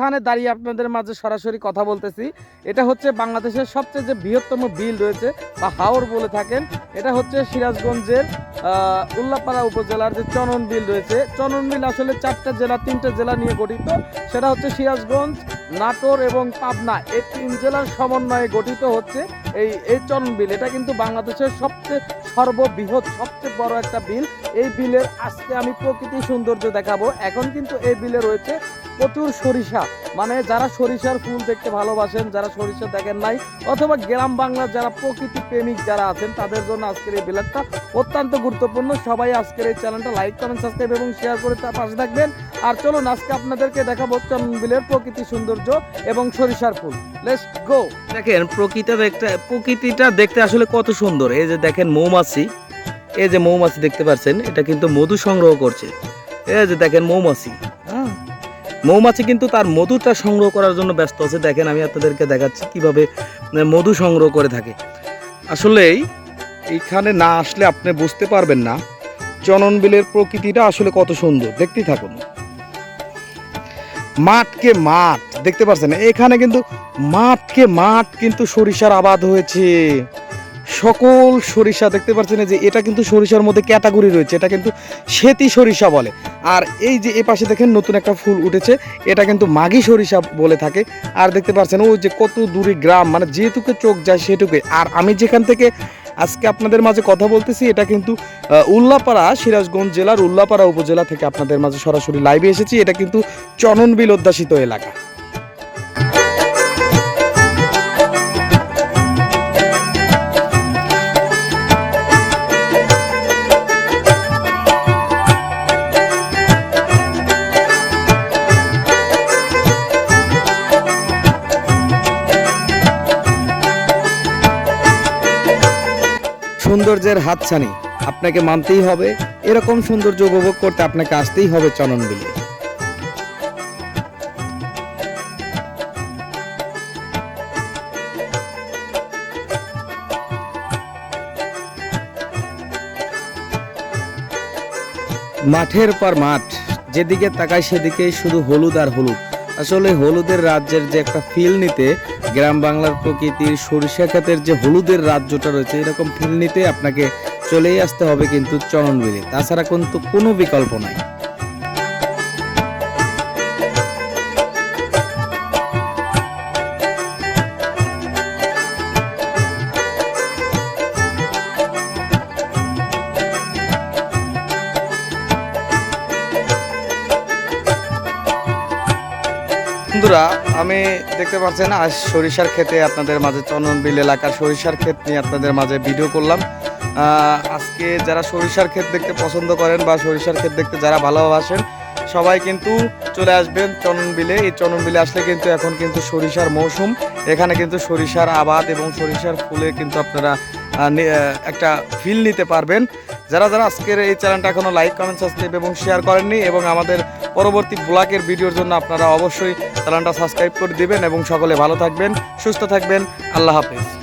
স্থানে দাঁড়িয়ে আপনাদের মাঝে সরাসরি কথা বলতেছি। এটা হচ্ছে বাংলাদেশের সবচেয়ে যে বৃহত্তম বিল রয়েছে বা হাওর বলে থাকেন, এটা হচ্ছে সিরাজগঞ্জের উল্লাপাড়া উপজেলার যে চনন বিল রয়েছে। চনন বিল আসলে 4টা জেলা 3টে জেলা নিয়ে গঠিত। সেটা হচ্ছে সিরাজগঞ্জ, নাটোর এবং পাবনা, এই 3 জেলার সমন্বয়ে গঠিত হচ্ছে এই চনন বিল। এটা কিন্তু বাংলাদেশের সবচেয়ে সর্ববৃহৎ সবচেয়ে বড় একটা বিল। এই বিলের আজকে আমি প্রকৃতি সৌন্দর্য দেখাবো। এখন কিন্তু এই বিলে রয়েছে প্রচুর সরিষা, মানে যারা সরিষার ফুল দেখতে ভালোবাসেন, যারা সরিষা দেখেন নাই, অথবা গ্রাম বাংলার যারা প্রকৃতি প্রেমিক যারা আছেন, তাদের জন্য আজকের এই বিলেটটা অত্যন্ত গুরুত্বপূর্ণ। সবাই আজকের এই চ্যানেলটা লাইক, কমেন্ট, সাবস্ক্রাইব এবং শেয়ার করে তার পাশে থাকবেন। আর চলুন আজকে আপনাদেরকে দেখাবো চনন বিলের প্রকৃতি সৌন্দর্য এবং সরিষার ফুল। Let's go. দেখেন প্রকৃতিটা দেখতে আসলে কত সুন্দর। এই যে দেখেন মৌমাছি, এই যে মৌমাছি দেখতে পাচ্ছেন, এটা কিন্তু মধু সংগ্রহ করছে। এই যে দেখেন মৌমাছি, মৌমাছি কিন্তু তার মধুটা সংগ্রহ করার জন্য ব্যস্ত আছে। দেখেন আমি আপনাদেরকে দেখাচ্ছি কিভাবে মধু সংগ্রহ করে থাকে। আসলেই এইখানে না আসলে আপনি বুঝতে পারবেন না চনন বিলের প্রকৃতিটা আসলে কত সুন্দর। দেখতেই থাকুন, মাঠকে মাঠ দেখতে পাচ্ছেন, এখানে কিন্তু মাঠকে মাঠ কিন্তু সরিষার আবাদ হয়েছে। সকল সরিষা দেখতে পাচ্ছেন যে এটা কিন্তু সরিষার মধ্যে ক্যাটাগরি রয়েছে, এটা কিন্তু সেতি সরিষা বলে। আর এই যে এ পাশে দেখেন নতুন একটা ফুল উঠেছে, এটা কিন্তু মাঘী সরিষা বলে থাকে। আর দেখতে পাচ্ছেন ওই যে কত দূরে গ্রাম, মানে যেটুকু চোখ যায় সেটুকুই। আর আমি যেখান থেকে আজকে আপনাদের মাঝে কথা বলতেছি, এটা কিন্তু উল্লাপাড়া, সিরাজগঞ্জ জেলার উল্লাপাড়া উপজেলা থেকে আপনাদের মাঝে সরাসরি লাইভে এসেছি। এটা কিন্তু চনন বিল অধ্যাসিত এলাকা। সৌন্দর্যের হাতছানি আপনাকে মানতেই হবে। এরকম সৌন্দর্য উপভোগ করতে আপনাকে আসতেই হবে চনন বিলে। মাঠের পর মাঠ, যেদিকে তাকায় সেদিকে শুধু হলুদ আর হলুদ। আসলে হলুদের রাজ্যের যে একটা ফিল নিতে, গ্রাম বাংলার প্রকৃতির সরিষা ক্ষেতের যে হলুদের রাজ্যটা রয়েছে, এরকম ফিল নিতে আপনাকে চলেই আসতে হবে কিন্তু চনন বিলে। তাছাড়া কিন্তু কোনো বিকল্প নাই। বন্ধুরা, আমি দেখতে পাচ্ছেন আজ সরিষার ক্ষেতে আপনাদের মাঝে চনন বিল এলাকার সরিষার ক্ষেত নিয়ে আপনাদের মাঝে ভিডিও করলাম। আজকে যারা সরিষার ক্ষেত দেখতে পছন্দ করেন বা সরিষার ক্ষেত দেখতে যারা ভালোবাসেন, সবাই কিন্তু চলে আসবেন চনন বিলে। এই চনন বিলে আসলে কিন্তু এখন কিন্তু সরিষার মৌসুম। এখানে কিন্তু সরিষার আবাদ এবং সরিষার ফুলে কিন্তু আপনারা একটা ফিল নিতে পারবেন। যারা যারা আজকের এই চ্যানেলটা এখনো লাইক, কমেন্ট, সাবস্ক্রাইব এবং শেয়ার করেননি, এবং আমাদের পরবর্তী ব্লগের ভিডিওর জন্য আপনারা অবশ্যই চ্যানেলটা সাবস্ক্রাইব করে দিবেন। এবং সকলে ভালো থাকবেন, সুস্থ থাকবেন। আল্লাহ হাফেজ।